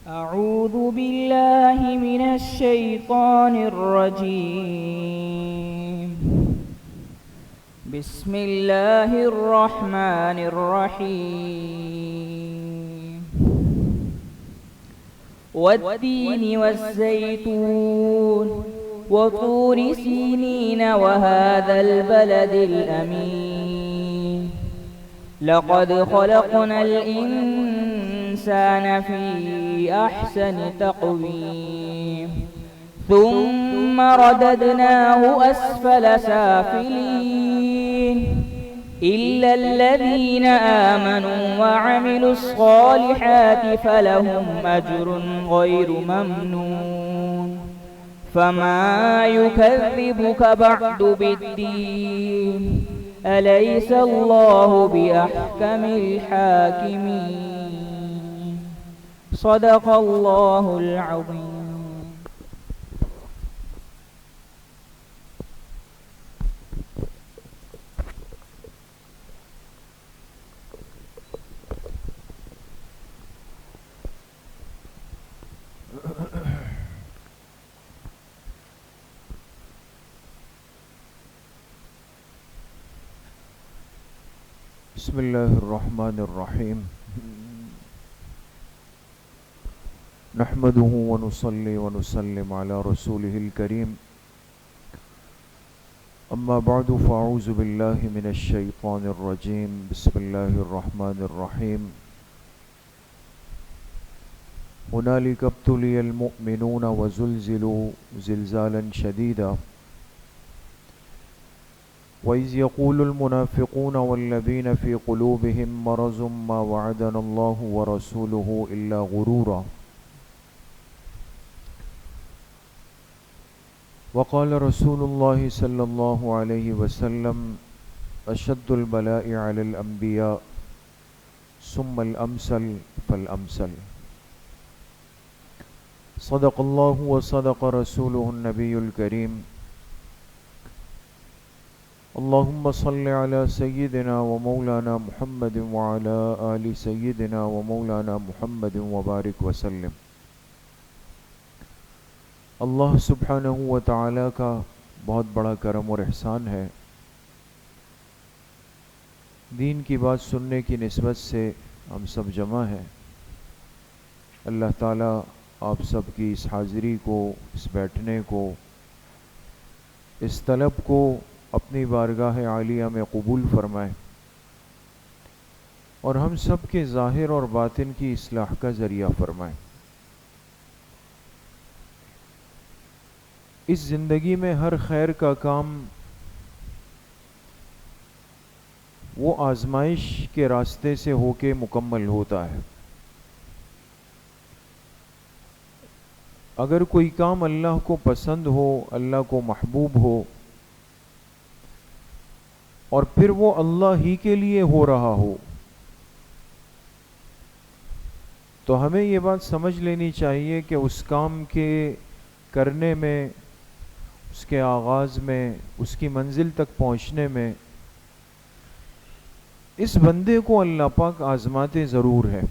أعوذ بالله من الشيطان الرجيم. بسم الله الرحمن الرحيم. والتين والزيتون وطور سينين وهذا البلد الأمين لقد خلقنا الإنسان في أحسن تقويم ثم رددناه أسفل سافلين إلا الذين آمنوا وعملوا الصالحات فلهم أجر غير ممنون فما يكذبك بعد بالدين أليس الله بأحكم الحاكمين صدق الله العظيم. بسم الله الرحمن الرحيم. نحمده ونصلي ونسلم على رسوله الكريم. أما بعد فأعوذ بالله من الشيطان الرجيم. بسم الله الرحمن الرحيم. هنالك ابتلي المؤمنون وزلزلوا زلزالا شديدا وَإِذْ يَقُولُ الْمُنَافِقُونَ وَالَّذِينَ فِي قُلُوبِهِمْ مَرَضٌ مَّا وَعَدَنَا اللَّهُ وَرَسُولُهُ إِلَّا غُرُورًا وقال رسول الله صلى الله عليه وسلم أشد البلاء على الأنبياء ثم الأمثل فالأمثل. صدق الله وصدق رسوله النبي الكريم. اللهم صل على سيدنا ومولانا محمد وعلى آل سيدنا ومولانا محمد وبارك وسلم. اللہ سبحانہ و تعالی کا بہت بڑا کرم اور احسان ہے. دین کی بات سننے کی نسبت سے ہم سب جمع ہیں. اللہ تعالی آپ سب کی اس حاضری کو، اس بیٹھنے کو، اس طلب کو اپنی بارگاہ عالیہ میں قبول فرمائے اور ہم سب کے ظاہر اور باطن کی اصلاح کا ذریعہ فرمائے. اس زندگی میں ہر خیر کا کام وہ آزمائش کے راستے سے ہو کے مکمل ہوتا ہے. اگر کوئی کام اللہ کو پسند ہو، اللہ کو محبوب ہو اور پھر وہ اللہ ہی کے لیے ہو رہا ہو تو ہمیں یہ بات سمجھ لینی چاہیے کہ اس کام کے کرنے میں، اس کے آغاز میں، اس کی منزل تک پہنچنے میں اس بندے کو اللہ پاک آزماتے ضرور ہے.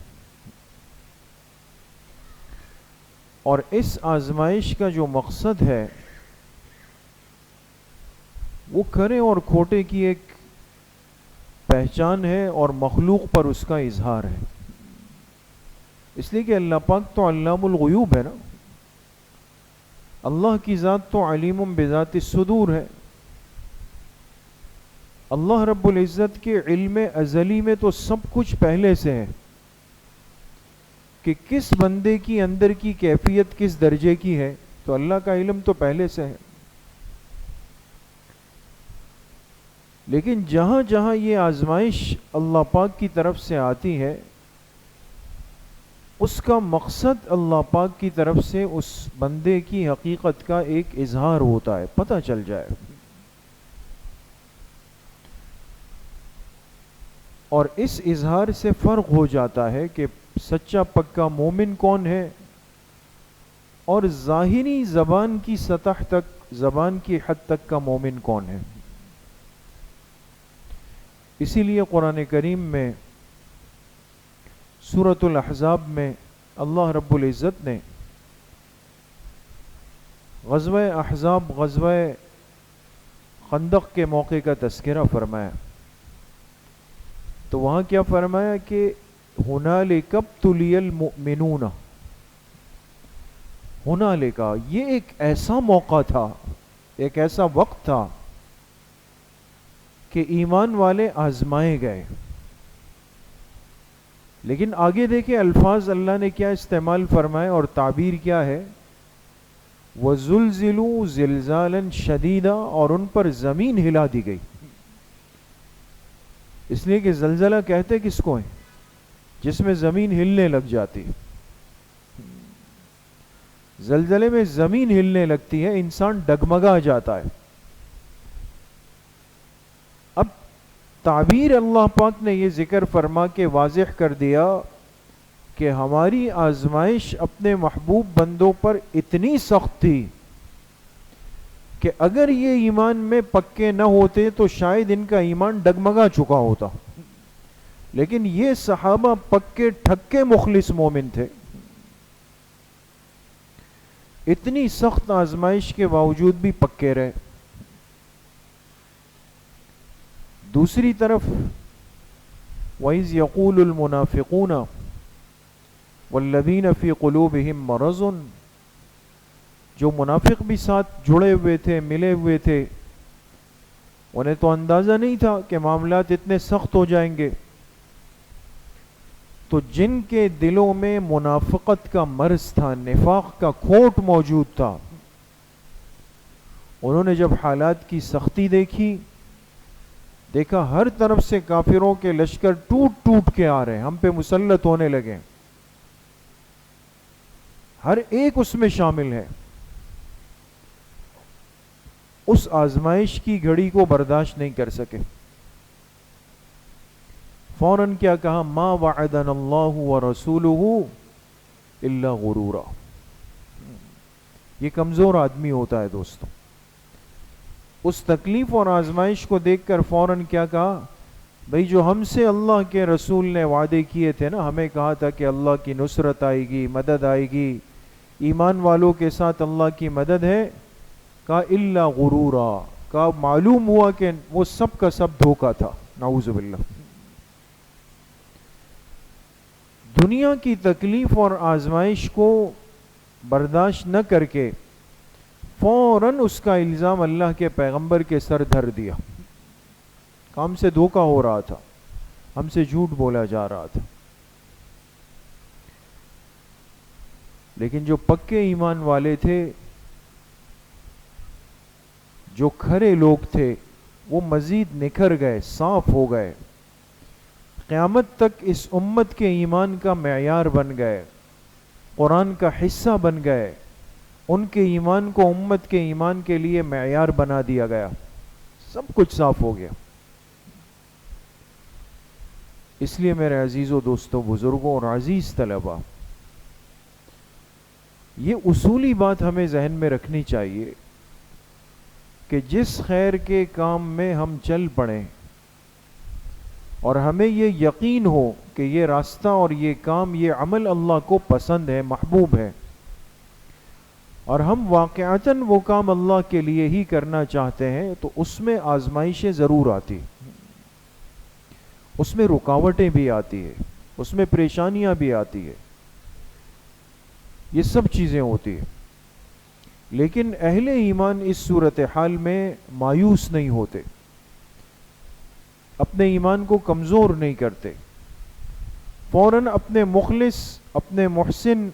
اور اس آزمائش کا جو مقصد ہے وہ کھرے اور کھوٹے کی ایک پہچان ہے اور مخلوق پر اس کا اظہار ہے. اس لیے کہ اللہ پاک تو علام الغیوب ہے نا. اللہ کی ذات تو علیم بذات الصدور ہے. اللہ رب العزت کے علم ازلی میں تو سب کچھ پہلے سے ہے کہ کس بندے کی اندر کی کیفیت کس درجے کی ہے، تو اللہ کا علم تو پہلے سے ہے. لیکن جہاں جہاں یہ آزمائش اللہ پاک کی طرف سے آتی ہے اس کا مقصد اللہ پاک کی طرف سے اس بندے کی حقیقت کا ایک اظہار ہوتا ہے، پتہ چل جائے. اور اس اظہار سے فرق ہو جاتا ہے کہ سچا پکا مومن کون ہے اور ظاہری زبان کی سطح تک، زبان کی حد تک کا مومن کون ہے. اسی لیے قرآن کریم میں سورۃ الاحزاب میں اللہ رب العزت نے غزوہ احزاب، غزوہ خندق کے موقع کا تذکرہ فرمایا، تو وہاں کیا فرمایا کہ ہنالک ابتلی المؤمنون، ہنالک، یہ ایک ایسا موقع تھا، ایک ایسا وقت تھا کہ ایمان والے آزمائے گئے. لیکن آگے دیکھیں الفاظ اللہ نے کیا استعمال فرمائے اور تعبیر کیا ہے، وَزُلْزِلُوا زِلْزَالًا شَدِيدًا، اور ان پر زمین ہلا دی گئی. اس لیے کہ زلزلہ کہتے کس کو ہیں؟ جس میں زمین ہلنے لگ جاتی. زلزلے میں زمین ہلنے لگتی ہے، انسان ڈگمگا جاتا ہے. اب تعبیر اللہ پاک نے یہ ذکر فرما کے واضح کر دیا کہ ہماری آزمائش اپنے محبوب بندوں پر اتنی سخت تھی کہ اگر یہ ایمان میں پکے نہ ہوتے تو شاید ان کا ایمان ڈگمگا چکا ہوتا. لیکن یہ صحابہ پکے ٹھکے مخلص مومن تھے. اتنی سخت آزمائش کے باوجود بھی پکے رہے. دوسری طرف وَإِذْ يَقُولُ الْمُنَافِقُونَ وَالَّذِينَ فِي قُلُوبِهِمْ مَرَضٌ، جو منافق بھی ساتھ جڑے ہوئے تھے، ملے ہوئے تھے، انہیں تو اندازہ نہیں تھا کہ معاملات اتنے سخت ہو جائیں گے. تو جن کے دلوں میں منافقت کا مرض تھا، نفاق کا کھوٹ موجود تھا، انہوں نے جب حالات کی سختی دیکھا ہر طرف سے کافروں کے لشکر ٹوٹ ٹوٹ کے آ رہے ہیں، ہم پہ مسلط ہونے لگے، ہر ایک اس میں شامل ہے. اس آزمائش کی گھڑی کو برداشت نہیں کر سکے. فوراً کیا کہا، ما وعدنا اللہ ورسولہ الا غرورا. یہ کمزور آدمی ہوتا ہے دوستو. اس تکلیف اور آزمائش کو دیکھ کر فوراً کیا کہا، بھئی جو ہم سے اللہ کے رسول نے وعدے کیے تھے نا، ہمیں کہا تھا کہ اللہ کی نصرت آئے گی، مدد آئے گی، ایمان والوں کے ساتھ اللہ کی مدد ہے، کہا الا غرورا، کہا معلوم ہوا کہ وہ سب کا سب دھوکا تھا. نعوذ باللہ. دنیا کی تکلیف اور آزمائش کو برداشت نہ کر کے فوراً اس کا الزام اللہ کے پیغمبر کے سر دھر دیا. ہم سے دھوکا ہو رہا تھا، ہم سے جھوٹ بولا جا رہا تھا. لیکن جو پکے ایمان والے تھے، جو کھرے لوگ تھے، وہ مزید نکھر گئے، صاف ہو گئے، قیامت تک اس امت کے ایمان کا معیار بن گئے، قرآن کا حصہ بن گئے. ان کے ایمان کو امت کے ایمان کے لیے معیار بنا دیا گیا، سب کچھ صاف ہو گیا. اس لیے میرے عزیزوں، دوستوں، بزرگوں اور عزیز طلباء، یہ اصولی بات ہمیں ذہن میں رکھنی چاہیے کہ جس خیر کے کام میں ہم چل پڑیں اور ہمیں یہ یقین ہو کہ یہ راستہ اور یہ کام، یہ عمل اللہ کو پسند ہے، محبوب ہے، اور ہم واقعتاً وہ کام اللہ کے لیے ہی کرنا چاہتے ہیں، تو اس میں آزمائشیں ضرور آتی، اس میں رکاوٹیں بھی آتی ہے، اس میں پریشانیاں بھی آتی ہے، یہ سب چیزیں ہوتی ہیں. لیکن اہل ایمان اس صورتحال میں مایوس نہیں ہوتے، اپنے ایمان کو کمزور نہیں کرتے، فوراً اپنے مخلص، اپنے محسن،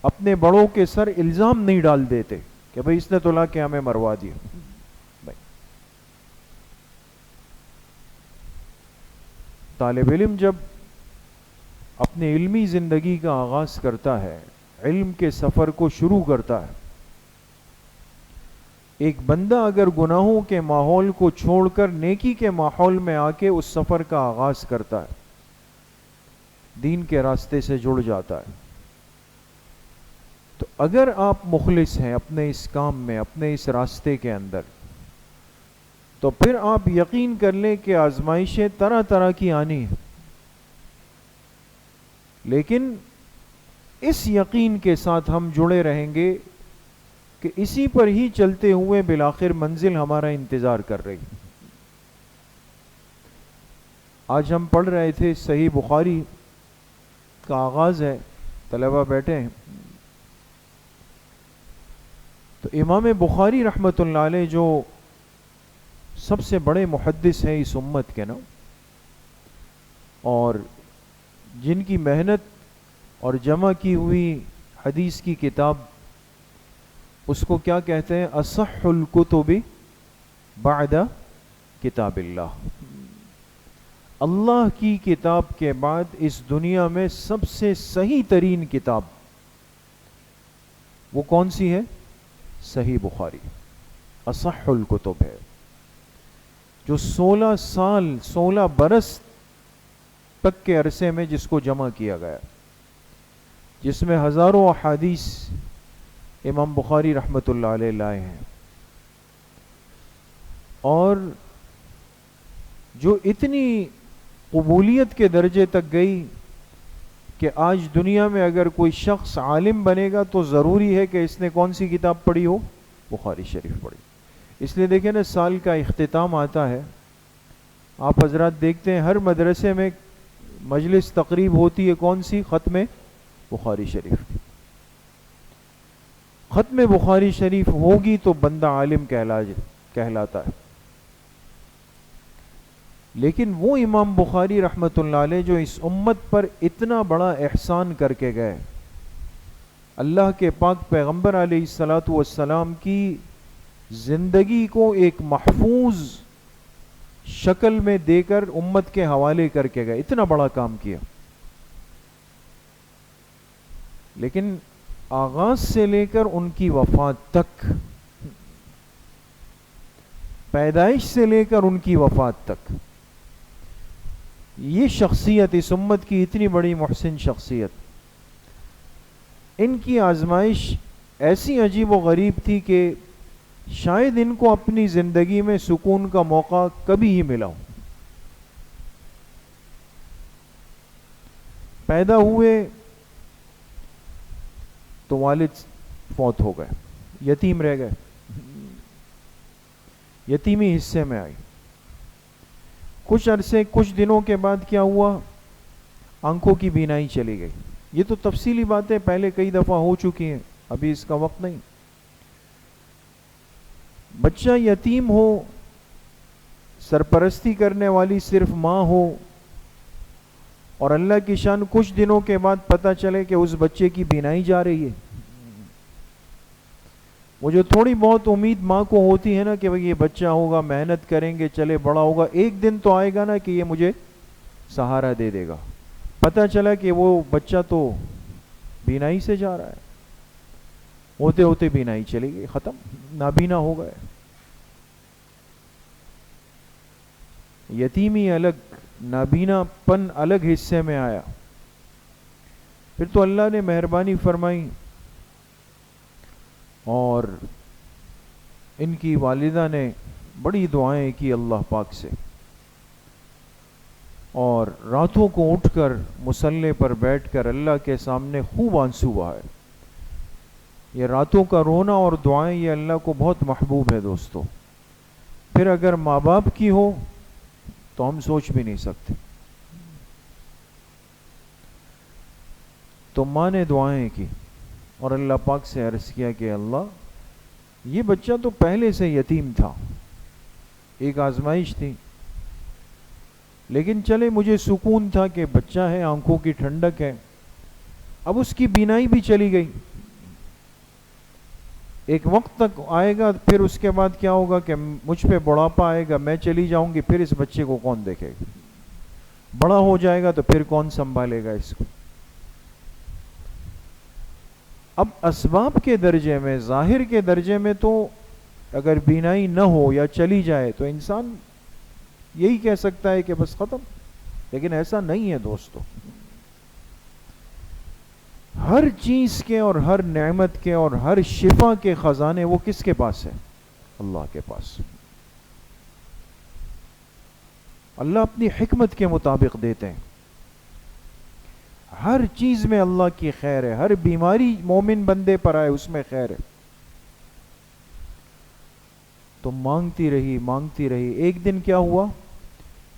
اپنے بڑوں کے سر الزام نہیں ڈال دیتے کہ بھئی اس نے تو لا کے ہمیں مروا دیا. طالب علم جب اپنے علمی زندگی کا آغاز کرتا ہے، علم کے سفر کو شروع کرتا ہے، ایک بندہ اگر گناہوں کے ماحول کو چھوڑ کر نیکی کے ماحول میں آ کے اس سفر کا آغاز کرتا ہے، دین کے راستے سے جڑ جاتا ہے، تو اگر آپ مخلص ہیں اپنے اس کام میں، اپنے اس راستے کے اندر، تو پھر آپ یقین کر لیں کہ آزمائشیں طرح طرح کی آنی ہیں. لیکن اس یقین کے ساتھ ہم جڑے رہیں گے کہ اسی پر ہی چلتے ہوئے بالآخر منزل ہمارا انتظار کر رہی. آج ہم پڑھ رہے تھے صحیح بخاری کا آغاز ہے، طلبہ بیٹھے ہیں. تو امام بخاری رحمۃ اللہ علیہ جو سب سے بڑے محدث ہیں اس امت کے نا، اور جن کی محنت اور جمع کی ہوئی حدیث کی کتاب، اس کو کیا کہتے ہیں؟ اصح الکتب بعد کتاب اللہ. اللہ کی کتاب کے بعد اس دنیا میں سب سے صحیح ترین کتاب وہ کون سی ہے؟ صحیح بخاری. اصح الکتب ہے جو 16 برس تک کے عرصے میں جس کو جمع کیا گیا، جس میں ہزاروں احادیث امام بخاری رحمۃ اللہ علیہ لائے ہیں، اور جو اتنی قبولیت کے درجے تک گئی کہ آج دنیا میں اگر کوئی شخص عالم بنے گا تو ضروری ہے کہ اس نے کون سی کتاب پڑھی ہو؟ بخاری شریف پڑھی. اس لیے دیکھیں نا، سال کا اختتام آتا ہے، آپ حضرات دیکھتے ہیں ہر مدرسے میں مجلس تقریب ہوتی ہے، کون سی؟ ختم بخاری شریف کی. ختم بخاری شریف ہوگی تو بندہ عالم کہلاتا ہے. لیکن وہ امام بخاری رحمۃ اللہ علیہ جو اس امت پر اتنا بڑا احسان کر کے گئے، اللہ کے پاک پیغمبر علیہ الصلاۃ والسلام کی زندگی کو ایک محفوظ شکل میں دے کر امت کے حوالے کر کے گئے، اتنا بڑا کام کیا. لیکن آغاز سے لے کر ان کی وفات تک، پیدائش سے لے کر ان کی وفات تک، یہ شخصیت اس امت کی اتنی بڑی محسن شخصیت، ان کی آزمائش ایسی عجیب و غریب تھی کہ شاید ان کو اپنی زندگی میں سکون کا موقع کبھی ہی ملا ہو. پیدا ہوئے تو والد فوت ہو گئے، یتیم رہ گئے، یتیمی حصے میں آئی. کچھ عرصے، کچھ دنوں کے بعد کیا ہوا؟ آنکھوں کی بینائی چلی گئی. یہ تو تفصیلی باتیں پہلے کئی دفعہ ہو چکی ہیں، ابھی اس کا وقت نہیں. بچہ یتیم ہو، سرپرستی کرنے والی صرف ماں ہو، اور اللہ کی شان کچھ دنوں کے بعد پتہ چلے کہ اس بچے کی بینائی جا رہی ہے. وہ جو تھوڑی بہت امید ماں کو ہوتی ہے نا کہ یہ بچہ ہوگا، محنت کریں گے، چلے بڑا ہوگا، ایک دن تو آئے گا نا کہ یہ مجھے سہارا دے دے گا. پتہ چلا کہ وہ بچہ تو بینائی سے جا رہا ہے. ہوتے ہوتے بینائی چلی گئی، ختم، نابینا ہو گئے. یتیمی الگ، نابینا پن الگ حصے میں آیا. پھر تو اللہ نے مہربانی فرمائی اور ان کی والدہ نے بڑی دعائیں کی اللہ پاک سے، اور راتوں کو اٹھ کر مصلے پر بیٹھ کر اللہ کے سامنے خوب آنسو بہائے. یہ راتوں کا رونا اور دعائیں یہ اللہ کو بہت محبوب ہے دوستو. پھر اگر ماں باپ کی ہو تو ہم سوچ بھی نہیں سکتے. تو ماں نے دعائیں کی اور اللہ پاک سے عرض کیا کہ اللہ، یہ بچہ تو پہلے سے یتیم تھا، ایک آزمائش تھی، لیکن چلے مجھے سکون تھا کہ بچہ ہے، آنکھوں کی ٹھنڈک ہے. اب اس کی بینائی بھی چلی گئی. ایک وقت تک آئے گا، پھر اس کے بعد کیا ہوگا کہ مجھ پہ بڑھاپا آئے گا، میں چلی جاؤں گی، پھر اس بچے کو کون دیکھے گا؟ بڑا ہو جائے گا تو پھر کون سنبھالے گا اس کو؟ اب اسباب کے درجے میں، ظاہر کے درجے میں تو اگر بینائی نہ ہو یا چلی جائے تو انسان یہی کہہ سکتا ہے کہ بس ختم. لیکن ایسا نہیں ہے دوستو. ہر چیز کے اور ہر نعمت کے اور ہر شفا کے خزانے وہ کس کے پاس ہے؟ اللہ کے پاس. اللہ اپنی حکمت کے مطابق دیتے ہیں. ہر چیز میں اللہ کی خیر ہے، ہر بیماری مومن بندے پر آئے اس میں خیر ہے. تو مانگتی رہی. ایک دن کیا ہوا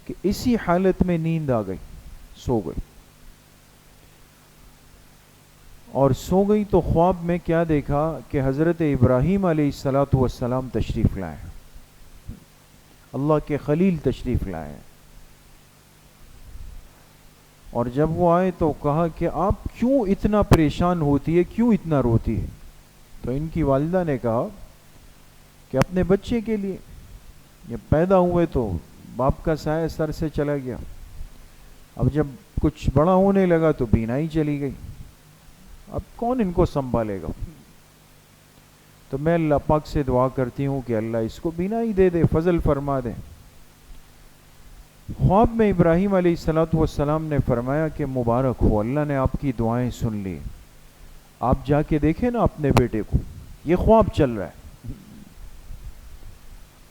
کہ اسی حالت میں نیند آ گئی، سو گئی. اور سو گئی تو خواب میں کیا دیکھا کہ حضرت ابراہیم علیہ الصلاۃ والسلام تشریف لائے، اللہ کے خلیل تشریف لائے. اور جب وہ آئے تو کہا کہ آپ کیوں اتنا پریشان ہوتی ہے، کیوں اتنا روتی ہے؟ تو ان کی والدہ نے کہا کہ اپنے بچے کے لیے، یہ پیدا ہوئے تو باپ کا سایہ سر سے چلا گیا، اب جب کچھ بڑا ہونے لگا تو بینائی چلی گئی، اب کون ان کو سنبھالے گا؟ تو میں اللہ پاک سے دعا کرتی ہوں کہ اللہ اس کو بینائی دے دے، فضل فرما دے. خواب میں ابراہیم علیہ الصلاۃ والسلام نے فرمایا کہ مبارک ہو، اللہ نے آپ کی دعائیں سن لی، آپ جا کے دیکھیں نا اپنے بیٹے کو، یہ خواب چل رہا ہے،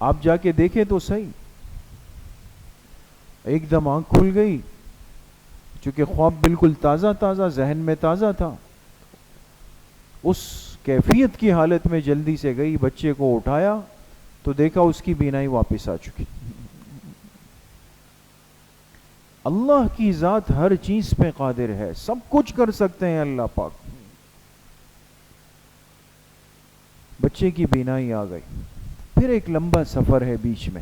آپ جا کے دیکھیں تو صحیح. ایک دم آنکھ کھل گئی، چونکہ خواب بالکل تازہ ذہن میں تازہ تھا. اس کیفیت کی حالت میں جلدی سے گئی، بچے کو اٹھایا تو دیکھا اس کی بینائی واپس آ چکی. اللہ کی ذات ہر چیز پہ قادر ہے، سب کچھ کر سکتے ہیں اللہ پاک. بچے کی بینائی آ گئی. پھر ایک لمبا سفر ہے بیچ میں،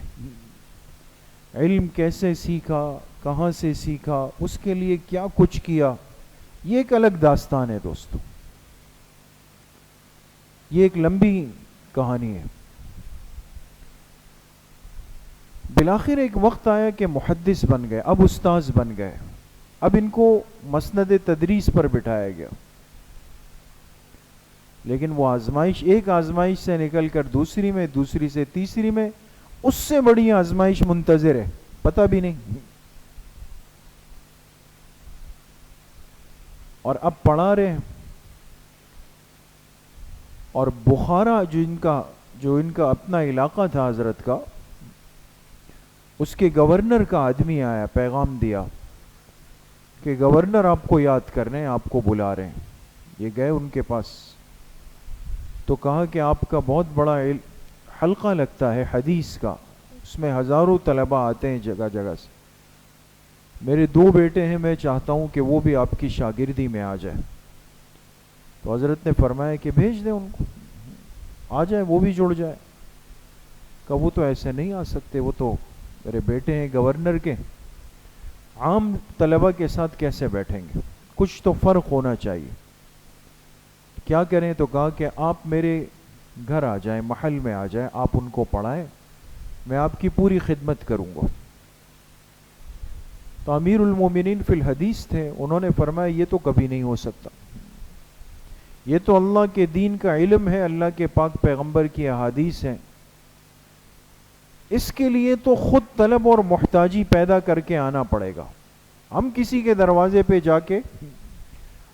علم کیسے سیکھا، کہاں سے سیکھا، اس کے لیے کیا کچھ کیا، یہ ایک الگ داستان ہے دوستو، یہ ایک لمبی کہانی ہے. بالآخر ایک وقت آیا کہ محدث بن گئے، اب استاذ بن گئے، اب ان کو مسند تدریس پر بٹھایا گیا. لیکن وہ آزمائش، ایک آزمائش سے نکل کر دوسری میں، دوسری سے تیسری میں، اس سے بڑی آزمائش منتظر ہے، پتہ بھی نہیں. اور اب پڑھا رہے ہیں. اور بخارا جو ان کا اپنا علاقہ تھا حضرت کا، اس کے گورنر کا آدمی آیا، پیغام دیا کہ گورنر آپ کو یاد کر رہے ہیں، آپ کو بلا رہے ہیں. یہ گئے ان کے پاس تو کہا کہ آپ کا بہت بڑا حلقہ لگتا ہے حدیث کا، اس میں ہزاروں طلبہ آتے ہیں جگہ جگہ سے، میرے 2 بیٹے ہیں، میں چاہتا ہوں کہ وہ بھی آپ کی شاگردی میں آ جائے. تو حضرت نے فرمایا کہ بھیج دیں ان کو، آ جائے، وہ بھی جڑ جائے. کہ وہ تو ایسے نہیں آ سکتے، وہ تو میرے بیٹے ہیں گورنر کے، عام طلبہ کے ساتھ کیسے بیٹھیں گے، کچھ تو فرق ہونا چاہیے. کیا کریں؟ تو کہا کہ آپ میرے گھر آ جائیں، محل میں آ جائیں، آپ ان کو پڑھائیں، میں آپ کی پوری خدمت کروں گا. تو امیر المومنین فی الحدیث تھے، انہوں نے فرمایا یہ تو کبھی نہیں ہو سکتا، یہ تو اللہ کے دین کا علم ہے، اللہ کے پاک پیغمبر کی احادیث ہیں، اس کے لیے تو خود طلب اور محتاجی پیدا کر کے آنا پڑے گا. ہم کسی کے دروازے پہ جا کے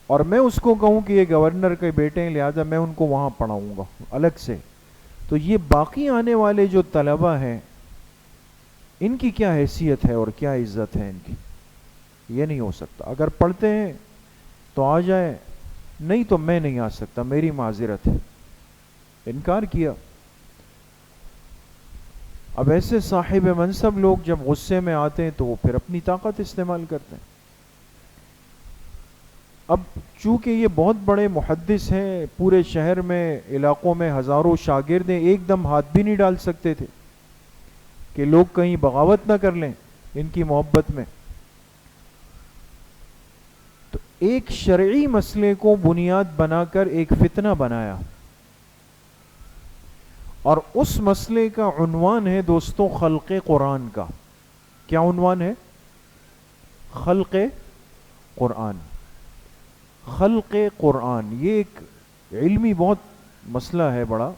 اور میں اس کو کہوں کہ یہ گورنر کے بیٹے ہیں لہذا میں ان کو وہاں پڑھاؤں گا الگ سے، تو یہ باقی آنے والے جو طلبہ ہیں ان کی کیا حیثیت ہے اور کیا عزت ہے ان کی؟ یہ نہیں ہو سکتا. اگر پڑھتے ہیں تو آ جائے، نہیں تو میں نہیں آ سکتا، میری معذرت ہے. انکار کیا. اب ایسے صاحب منصب لوگ جب غصے میں آتے ہیں تو وہ پھر اپنی طاقت استعمال کرتے ہیں. اب چونکہ یہ بہت بڑے محدث ہیں، پورے شہر میں، علاقوں میں ہزاروں شاگرد ہیں، ایک دم ہاتھ بھی نہیں ڈال سکتے تھے کہ لوگ کہیں بغاوت نہ کر لیں ان کی محبت میں. تو ایک شرعی مسئلے کو بنیاد بنا کر ایک فتنہ بنایا، اور اس مسئلے کا عنوان ہے دوستوں خلق قرآن کا. کیا عنوان ہے؟ خلق قرآن. خلق قرآن یہ ایک علمی بہت مسئلہ ہے بڑا.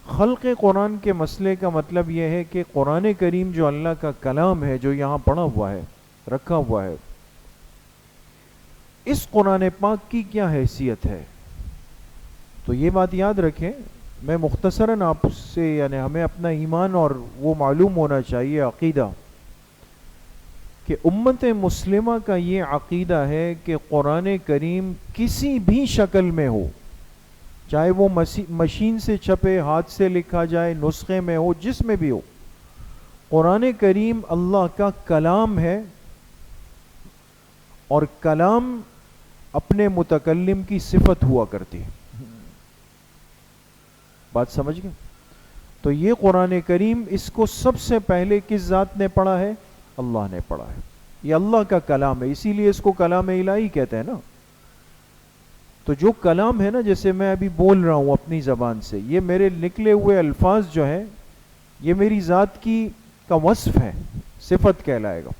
خلق قرآن کے مسئلے کا مطلب یہ ہے کہ قرآن کریم جو اللہ کا کلام ہے، جو یہاں پڑھا ہوا ہے، رکھا ہوا ہے، اس قرآن پاک کی کیا حیثیت ہے. تو یہ بات یاد رکھیں، میں مختصراً آپ سے، یعنی ہمیں اپنا ایمان اور وہ معلوم ہونا چاہیے عقیدہ کہ امت مسلمہ کا یہ عقیدہ ہے کہ قرآن کریم کسی بھی شکل میں ہو، چاہے وہ مشین سے چھپے، ہاتھ سے لکھا جائے، نسخے میں ہو، جس میں بھی ہو، قرآن کریم اللہ کا کلام ہے، اور کلام اپنے متکلم کی صفت ہوا کرتی ہے۔ بات سمجھ گئے؟ تو یہ قرآن کریم، اس کو سب سے پہلے کس ذات نے پڑھا ہے؟ اللہ نے پڑھا ہے۔ یہ اللہ کا کلام ہے، اسی لیے اس کو کلام الہی کہتے ہیں نا۔ تو جو کلام ہے نا، جیسے میں ابھی بول رہا ہوں اپنی زبان سے، یہ میرے نکلے ہوئے الفاظ جو ہیں، یہ میری ذات کا وصف ہے، صفت کہلائے گا،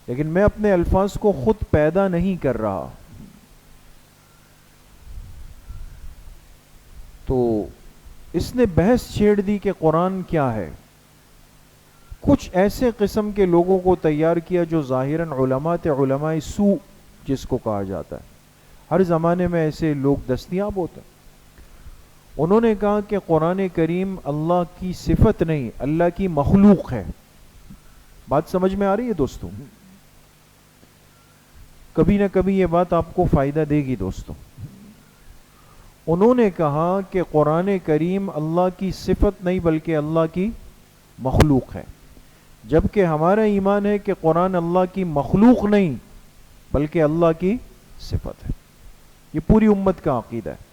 لیکن میں اپنے الفاظ کو خود پیدا نہیں کر رہا۔ تو اس نے بحث چھیڑ دی کہ قرآن کیا ہے۔ کچھ ایسے قسم کے لوگوں کو تیار کیا جو ظاہراً علماء تھے، علماء سوء جس کو کہا جاتا ہے، ہر زمانے میں ایسے لوگ دستیاب ہوتے ہیں۔ انہوں نے کہا کہ قرآن کریم اللہ کی صفت نہیں، اللہ کی مخلوق ہے۔ بات سمجھ میں آ رہی ہے دوستوں؟ کبھی نہ کبھی یہ بات آپ کو فائدہ دے گی دوستوں۔ انہوں نے کہا کہ قرآن کریم اللہ کی صفت نہیں بلکہ اللہ کی مخلوق ہے، جبکہ ہمارا ایمان ہے کہ قرآن اللہ کی مخلوق نہیں بلکہ اللہ کی صفت ہے۔ یہ پوری امت کا عقیدہ ہے۔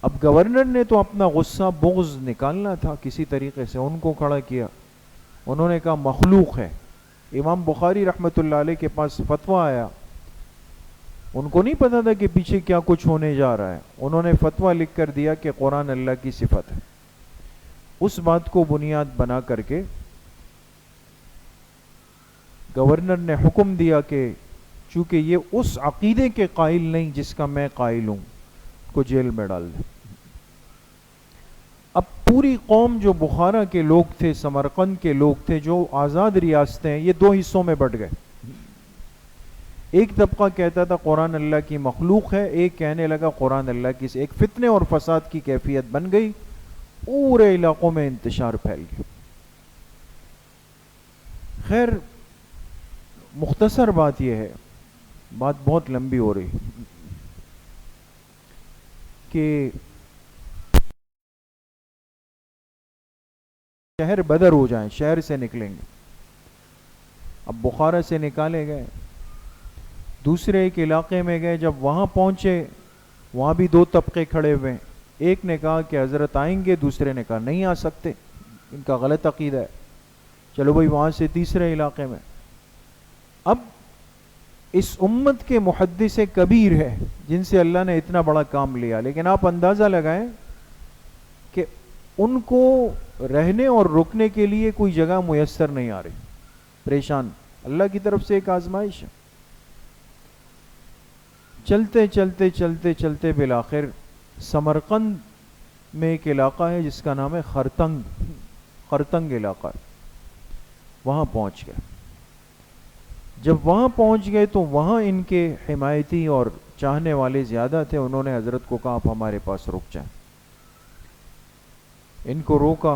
اب گورنر نے تو اپنا غصہ بغض نکالنا تھا کسی طریقے سے، ان کو کھڑا کیا، انہوں نے کہا مخلوق ہے۔ امام بخاری رحمۃ اللہ علیہ کے پاس فتویٰ آیا، ان کو نہیں پتا تھا کہ پیچھے کیا کچھ ہونے جا رہا ہے، انہوں نے فتویٰ لکھ کر دیا کہ قرآن اللہ کی صفت ہے۔ اس بات کو بنیاد بنا کر کے گورنر نے حکم دیا کہ چونکہ یہ اس عقیدے کے قائل نہیں جس کا میں قائل ہوں، کو جیل میں ڈال دیں۔ اب پوری قوم جو بخارا کے لوگ تھے، سمرقند کے لوگ تھے، جو آزاد ریاستیں ہیں، یہ دو حصوں میں بٹ گئے۔ ایک طبقہ کہتا تھا قرآن اللہ کی مخلوق ہے، ایک کہنے لگا قرآن اللہ کی، ایک فتنے اور فساد کی کیفیت بن گئی، پورے علاقوں میں انتشار پھیل گیا۔ خیر مختصر بات یہ ہے، بات بہت لمبی ہو رہی، کہ شہر بدر ہو جائیں، شہر سے نکلیں گے۔ اب بخارا سے نکالے گئے، دوسرے ایک علاقے میں گئے، جب وہاں پہنچے وہاں بھی دو طبقے کھڑے ہوئے، ایک نے کہا کہ حضرت آئیں گے، دوسرے نے کہا نہیں آ سکتے، ان کا غلط عقیدہ ہے۔ چلو بھائی وہاں سے تیسرے علاقے میں۔ اب اس امت کے محدث کبیر ہے جن سے اللہ نے اتنا بڑا کام لیا، لیکن آپ اندازہ لگائیں کہ ان کو رہنے اور رکنے کے لیے کوئی جگہ میسر نہیں آ رہی، پریشان۔ اللہ کی طرف سے ایک آزمائش ہے۔ چلتے چلتے چلتے چلتے بالآخر سمرقند میں ایک علاقہ ہے جس کا نام ہے خرتنگ علاقہ، وہاں پہنچ گئے۔ جب وہاں پہنچ گئے تو وہاں ان کے حمایتی اور چاہنے والے زیادہ تھے، انہوں نے حضرت کو کہا آپ ہمارے پاس رک جائیں۔ ان کو روکا،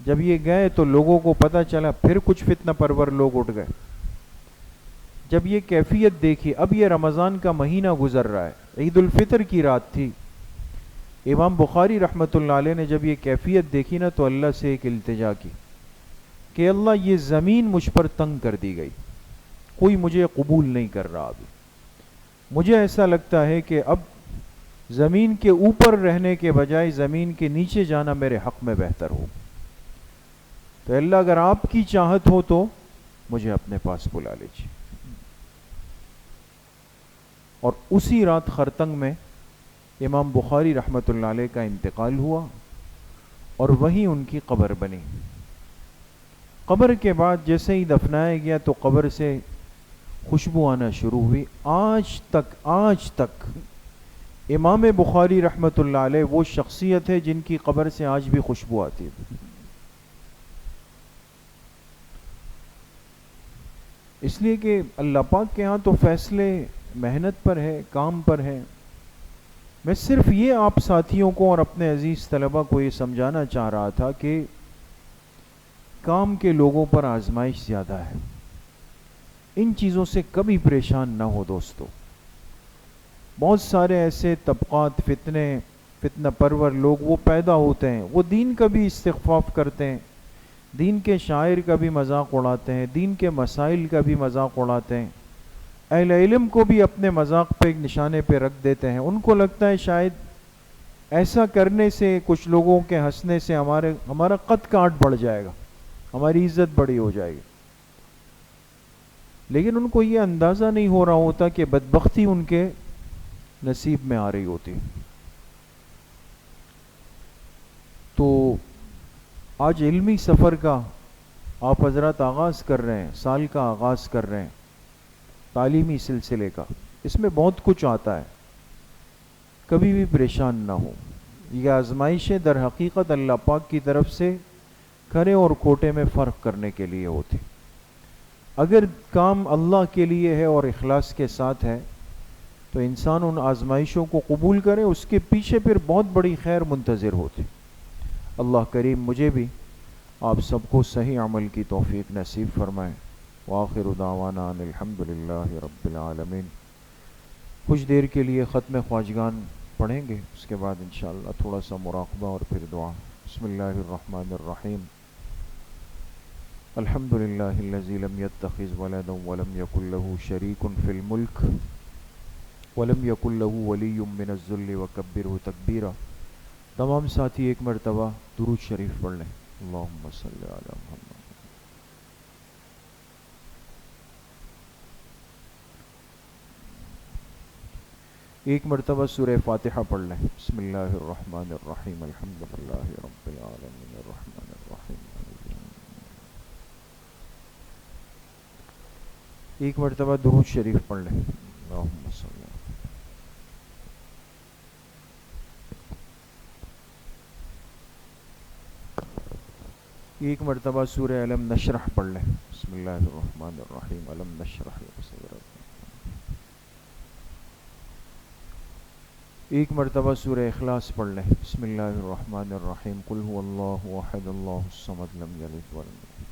جب یہ گئے تو لوگوں کو پتہ چلا، پھر کچھ فتنہ پرور لوگ اٹھ گئے۔ جب یہ کیفیت دیکھی، اب یہ رمضان کا مہینہ گزر رہا ہے، عید الفطر کی رات تھی، امام بخاری رحمۃ اللہ علیہ نے جب یہ کیفیت دیکھی نا تو اللہ سے ایک التجا کی کہ اللہ یہ زمین مجھ پر تنگ کر دی گئی، کوئی مجھے قبول نہیں کر رہا، ابھی مجھے ایسا لگتا ہے کہ اب زمین کے اوپر رہنے کے بجائے زمین کے نیچے جانا میرے حق میں بہتر ہو، تو اللہ اگر آپ کی چاہت ہو تو مجھے اپنے پاس بلا لیجیے۔ اور اسی رات خرتنگ میں امام بخاری رحمۃ اللہ علیہ کا انتقال ہوا اور وہیں ان کی قبر بنی۔ قبر کے بعد جیسے ہی دفنایا گیا تو قبر سے خوشبو آنا شروع ہوئی۔ آج تک امام بخاری رحمۃ اللہ علیہ وہ شخصیت ہے جن کی قبر سے آج بھی خوشبو آتی ہے۔ اس لیے کہ اللہ پاک کے ہاں تو فیصلے محنت پر ہے، کام پر ہے۔ میں صرف یہ آپ ساتھیوں کو اور اپنے عزیز طلبہ کو یہ سمجھانا چاہ رہا تھا کہ کام کے لوگوں پر آزمائش زیادہ ہے. ان چیزوں سے کبھی پریشان نہ ہو دوستو. بہت سارے ایسے طبقات فتنہ پرور لوگ وہ پیدا ہوتے ہیں، وہ دین کا بھی استخفاف کرتے ہیں، دین کے شاعر کا بھی مذاق اڑاتے ہیں، دین کے مسائل کا بھی مذاق اڑاتے ہیں، اہل علم کو بھی اپنے مذاق پہ نشانے پہ رکھ دیتے ہیں. ان کو لگتا ہے شاید ایسا کرنے سے، کچھ لوگوں کے ہنسنے سے ہمارا قد کاٹ بڑھ جائے گا، ہماری عزت بڑی ہو جائے گی. لیکن ان کو یہ اندازہ نہیں ہو رہا ہوتا کہ بدبختی ان کے نصیب میں آ رہی ہوتی. تو آج علمی سفر کا آپ حضرات آغاز کر رہے ہیں، سال کا آغاز کر رہے ہیں، تعلیمی سلسلے کا. اس میں بہت کچھ آتا ہے، کبھی بھی پریشان نہ ہو. یہ آزمائشیں در حقیقت اللہ پاک کی طرف سے کھرے اور کھوٹے میں فرق کرنے کے لیے ہوتی. اگر کام اللہ کے لیے ہے اور اخلاص کے ساتھ ہے تو انسان ان آزمائشوں کو قبول کرے، اس کے پیچھے پھر بہت بڑی خیر منتظر ہوتی. اللہ کریم مجھے بھی آپ سب کو صحیح عمل کی توفیق نصیب فرمائے. وآخر دعوانا ان الحمدللہ رب العالمین. کچھ دیر کے لیے ختم خواجگان پڑھیں گے، اس کے بعد انشاءاللہ تھوڑا سا مراقبہ اور پھر دعا. بسم اللہ الرحمن الرحیم. الحمدللہ الذی لم یتخذ ولدا ولم یکن له شریک فی الملک ولم یکن له ولی من الذل وکبرہ تکبیرا. تمام ساتھی ایک مرتبہ درود شریف پڑھ لیں. اللہم صلی علی محمد. ایک مرتبہ سورہ فاتحہ پڑھ لیں. بسم اللہ الرحمن الرحیم. الحمدللہ رب العالمین الرحمن الرحیم. ایک مرتبہ درود شریف پڑھ لیں. اللہم صلی. ایک مرتبہ سورہ علم نشرح پڑھ لیں. بسم اللہ الرحمن الرحیم. علم نشرح لک صدرک. ایک مرتبہ سورہ اخلاص پڑھ لیں. بسم اللہ الرحمن الرحیم. قل هو اللہ احد اللہ الصمد لم یلد ولم یولد.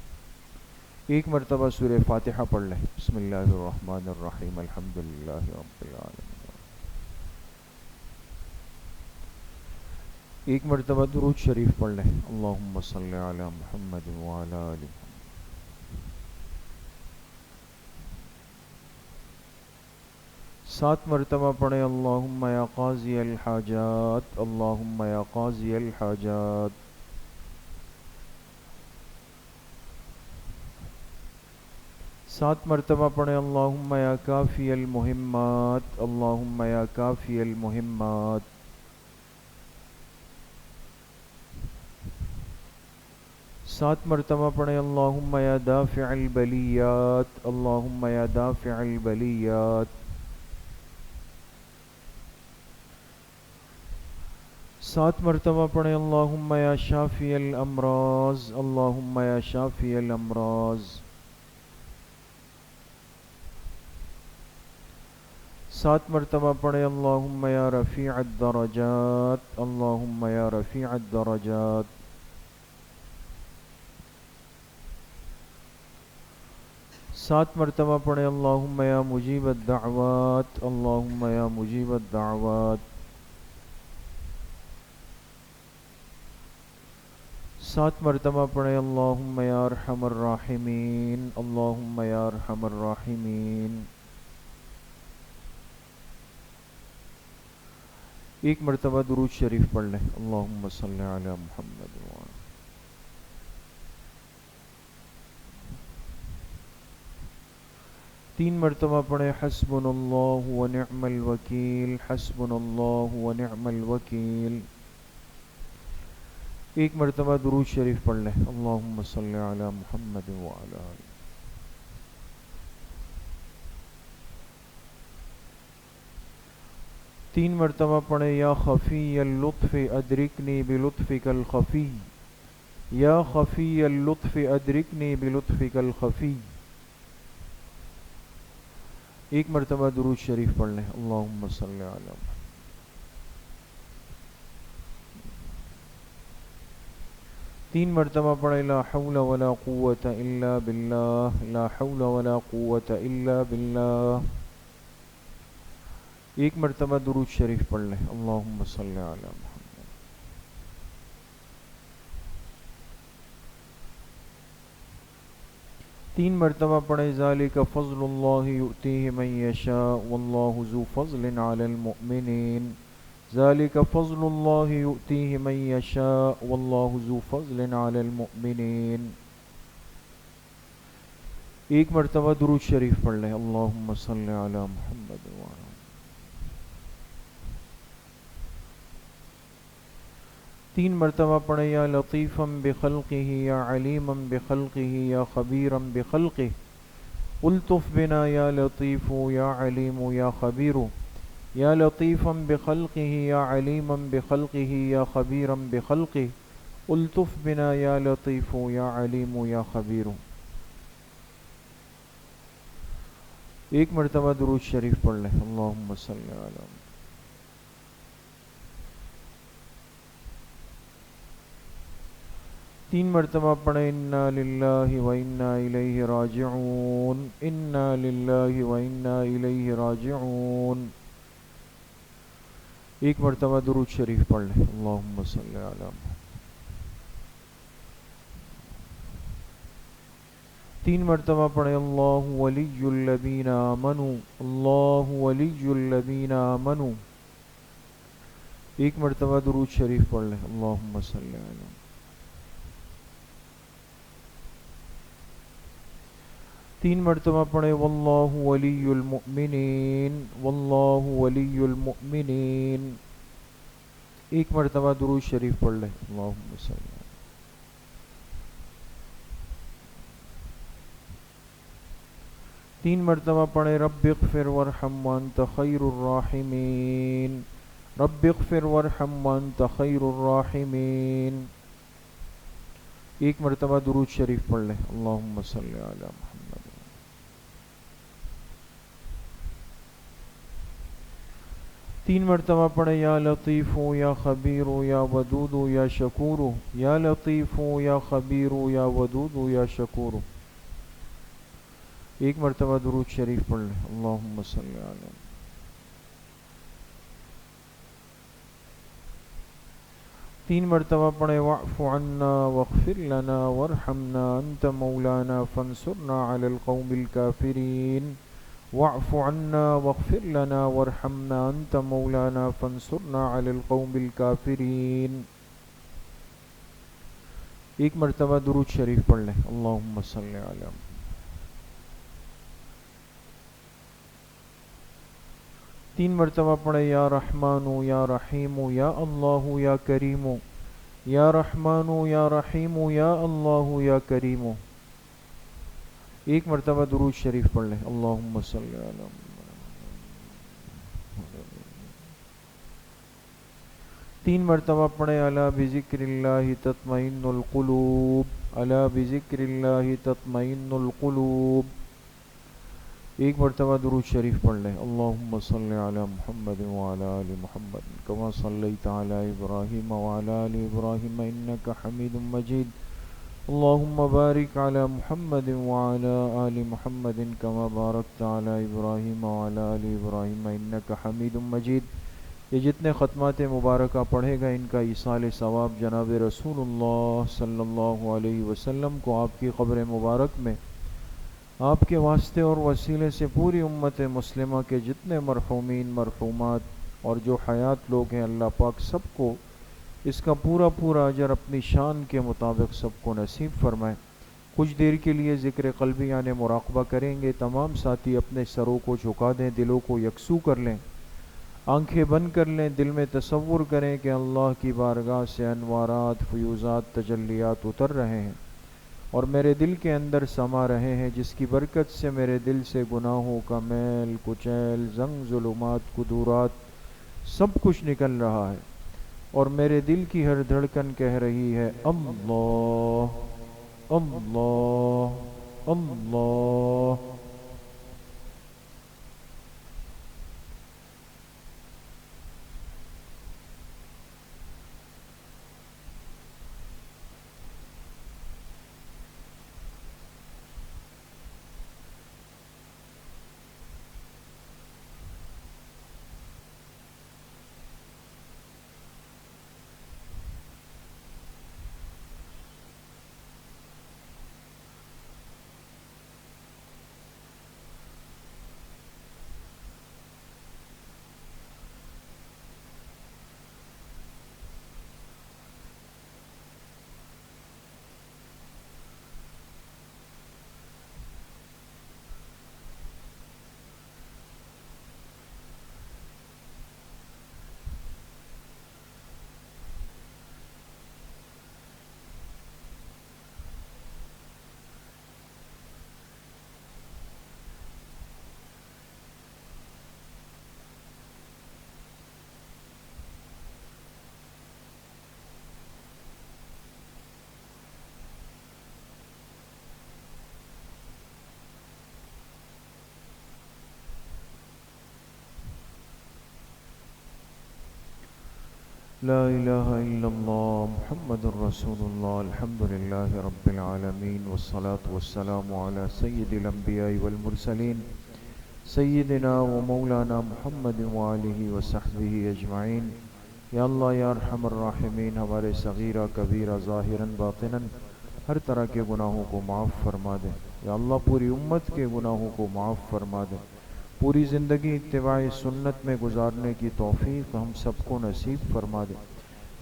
ایک مرتبہ سورہ فاتحہ پڑھ لیں. بسم اللہ الرحمن الرحیم. الحمدللہ رب العالمین. ایک مرتبہ درود شریف پڑھ لیں. اللہم صلی علی محمد وعلی آل محمد. سات مرتبہ پڑھیں. اللہم یا قاضی الحاجات. اللہم یا قاضی الحاجات. سات مرتبہ پڑھیں. اللہم یا کافی المہمات. اللہم یا کافی المہمات. سات مرتبہ پڑھیں. اللہم یا دافع البلیات. اللہم یا دافع البلیات. سات مرتبہ پڑھیں. اللہم یا شافی الامراض. اللہم یا شافی الامراض. سات مرتبہ پڑھیں. اللہم یا رفیع الدرجات. اللہم یا رفیع الدرجات. سات مرتبہ پڑھیں. اللہم یا مجیب الدعوات. اللہم یا مجیب الدعوات. سات مرتبہ پڑھیں. اللہم یا ارحم الراحمین. اللہم یا ارحم الراحمین. ایک مرتبہ درود شریف پڑھ لیں. اللہم صلی علی محمد وعلی. تین مرتبہ پڑھیں. حسبنا اللہ ونعم الوکیل. حسبنا اللہ ونعم الوکیل. ایک مرتبہ درود شریف پڑھ لیں. اللہم صلی علی محمد وعلی آلہ. تین مرتبہ پڑھیں. یا خفی اللطف ادرکنی بلطفک الخفی. یا خفی اللطف ادرکنی بلطفک الخفی. ایک مرتبہ درود شریف پڑھ لیں. اللہم صلی علی محمد. 3 مرتبہ پڑھیں لا حول ولا قوت الا باللہ، لا حول ولا قوت الا باللہ۔ 1 مرتبہ درود شریف پڑھ لیں، اللہم صلی علی محمد۔ 3 مرتبہ پڑھیں ذالک فضل اللہ یؤتیہ من یشاء واللہ ذو فضل علی المؤمنین، ذالک فضل اللہ یؤتیہ من یشاء واللہ ذو فضل علی المؤمنین۔ 1 مرتبہ درود شریف پڑھ لیں، اللہم صلی علی محمد وعلی۔ 3 مرتبہ پڑھیں یا لطیفا بخلقہ یا علیما بخلقہ یا خبیرا بخلقہ، الطف بنا یا لطیف یا علیم یا خبیر، یا لطیفا بخلقہ یا علیما بخلقہ یا خبیرا بخلقہ، الطف بنا یا لطیف یا علیم یا خبیر۔ 1 مرتبہ درود شریف پڑھ لیں، اللہم صلی علی محمد۔ 3 مرتبہ پڑھیں انا للہ و انا الیہ راجعون، انا للہ و انا الیہ راجعون۔ 1 مرتبہ درود شریف پڑھ لیں، اللہم صلی علی محمد۔ 3 مرتبہ پڑھیں اللہ ولی الذین آمنوا، اللہ ولی الذین آمنوا۔ 1 مرتبہ درود شریف پڑھ لیں، اللہم صلی علی محمد۔ 3 مرتبہ پڑھیں واللہ ولی المؤمنین، واللہ ولی المؤمنین۔ 1 مرتبہ درود شریف پڑھ لیں، اللہم صلی اللہ۔ 3 مرتبہ پڑھیں رب اغفر وارحم وانت خیر الراحمین، رب اغفر وارحم وانت خیر الراحمین۔ 1 مرتبہ درود شریف پڑھ لیں، اللہم صلی علی محمد۔ 3 مرتبہ پڑھیں یا لطیف یا خبیر یا ودود یا شکور، یا لطیف یا خبیر یا ودود یا شکور۔ 1 مرتبہ درود شریف پڑھ لیں، اللہم صلی علی۔ 3 مرتبہ پڑھیں واعف عنا واغفر لنا وارحمنا انت مولانا فانصرنا علی القوم الکافرین، واعف عنا واغفر لنا وارحمنا انت مولانا فانصرنا علی القوم الکافرین۔ 1 مرتبہ درود شریف پڑھ لیں، اللہم صلی علی محمد۔ 3 مرتبہ پڑھیں یا رحمان یا رحیم یا اللہ یا کریم، یا رحمان یا رحیم یا اللہ یا کریم۔ 1 مرتبہ درود شریف پڑھ لیں، اللہم صلی علی محمد۔ 3 مرتبہ پڑھیں الا بذکر اللہ تطمئن القلوب، الا بذکر اللہ تطمئن القلوب۔ 1 مرتبہ درود شریف پڑھ لیں، اللہم صلی علی محمد وعلی آل محمد کما صلیت علی ابراہیم وعلی آل ابراہیم انک حمید مجید، اللہم بارک علی محمد وعلی آل محمد کما بارکت علی ابراہیم وعلی آل ابراہیم انک حمید مجید۔ یہ جتنے ختمات مبارکہ پڑھے گا ان کا ایصال ثواب جناب رسول اللہ صلی اللہ علیہ وسلم کو آپ کی قبر مبارک میں آپ کے واسطے اور وسیلے سے پوری امت مسلمہ کے جتنے مرحومین مرحومات اور جو حیات لوگ ہیں اللہ پاک سب کو اس کا پورا پورا اجر اپنی شان کے مطابق سب کو نصیب فرمائے۔ کچھ دیر کے لیے ذکر قلبی یعنی مراقبہ کریں گے، تمام ساتھی اپنے سروں کو جھکا دیں، دلوں کو یکسو کر لیں، آنکھیں بند کر لیں، دل میں تصور کریں کہ اللہ کی بارگاہ سے انوارات فیوزات تجلیات اتر رہے ہیں اور میرے دل کے اندر سما رہے ہیں، جس کی برکت سے میرے دل سے گناہوں کا میل کچیل زنگ ظلمات قدورات سب کچھ نکل رہا ہے اور میرے دل کی ہر دھڑکن کہہ رہی ہے اللہ اللہ اللہ۔ لا الہ الا اللہ محمد الرسول اللہ الحمد للہ رب العالمین والصلاة والسلام علی سید الانبیاء والمرسلین سیدنا و مولانا محمد وآلہ وصحبہ اجمعین۔ یا اللہ یا ارحم الراحمین، ہمارے صغیرہ کبیرہ ظاہراً باطناً ہر طرح کے گناہوں کو معاف فرما دے۔ یا اللہ پوری امت کے گناہوں کو معاف فرما دے، پوری زندگی اتباع سنت میں گزارنے کی توفیق ہم سب کو نصیب فرما دے۔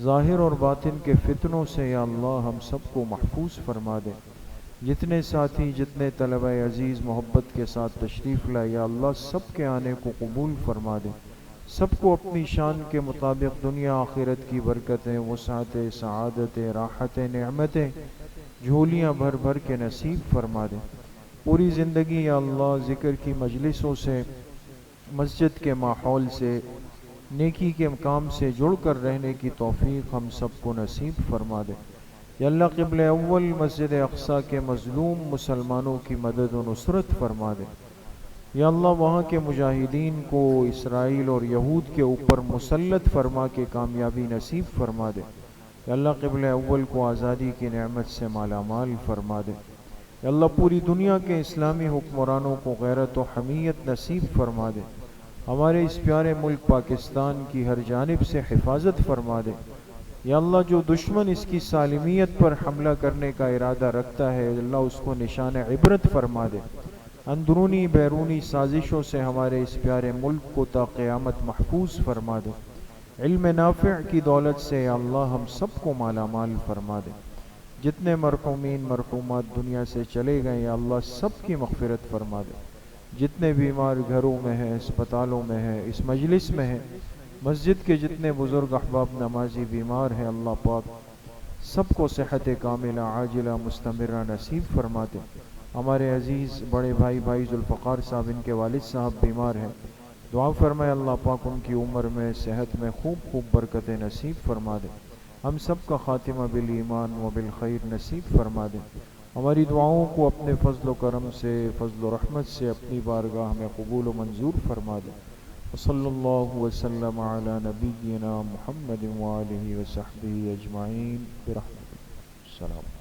ظاہر اور باطن کے فتنوں سے یا اللہ ہم سب کو محفوظ فرما دے۔ جتنے ساتھی، جتنے طلبہ عزیز محبت کے ساتھ تشریف لائے، یا اللہ سب کے آنے کو قبول فرما دے، سب کو اپنی شان کے مطابق دنیا آخرت کی برکتیں، وسعتیں، سعادتیں، راحتیں، نعمتیں جھولیاں بھر بھر کے نصیب فرما دے۔ پوری زندگی یا اللہ ذکر کی مجلسوں سے، مسجد کے ماحول سے، نیکی کے کام سے جڑ کر رہنے کی توفیق ہم سب کو نصیب فرما دے۔ یا اللہ قبلہ اول مسجد اقصیٰ کے مظلوم مسلمانوں کی مدد و نصرت فرما دے۔ یا اللہ وہاں کے مجاہدین کو اسرائیل اور یہود کے اوپر مسلط فرما کے کامیابی نصیب فرما دے۔ یا اللہ قبلہ اول کو آزادی کی نعمت سے مالا مال فرما دے۔ یا اللہ پوری دنیا کے اسلامی حکمرانوں کو غیرت و حمیت نصیب فرما دے۔ ہمارے اس پیارے ملک پاکستان کی ہر جانب سے حفاظت فرما دے۔ یا اللہ جو دشمن اس کی سالمیت پر حملہ کرنے کا ارادہ رکھتا ہے، اللہ اس کو نشان عبرت فرما دے۔ اندرونی بیرونی سازشوں سے ہمارے اس پیارے ملک کو تا قیامت محفوظ فرما دے۔ علم نافع کی دولت سے یا اللہ ہم سب کو مالا مال فرما دے۔ جتنے مرحومین مرحومات دنیا سے چلے گئے یا اللہ سب کی مغفرت فرما دے۔ جتنے بیمار گھروں میں ہیں، اسپتالوں میں ہیں، اس مجلس میں ہیں، مسجد کے جتنے بزرگ احباب نمازی بیمار ہیں، اللہ پاک سب کو صحت کاملہ عاجلہ مستمرہ نصیب فرما دے۔ ہمارے عزیز بڑے بھائی ذوالفقار صاحب، ان کے والد صاحب بیمار ہیں، دعا فرمائے اللہ پاک ان کی عمر میں، صحت میں خوب برکتیں نصیب فرما دے۔ ہم سب کا خاتمہ بالایمان و بالخیر نصیب فرما دے۔ ہماری دعاؤں کو اپنے فضل و کرم سے، فضل و رحمت سے اپنی بارگاہ میں قبول و منظور فرما دے۔ وصلی اللہ وسلم علی نبینا محمد وآلہ وصحبہ اجمعین برحمتہ۔ السلام۔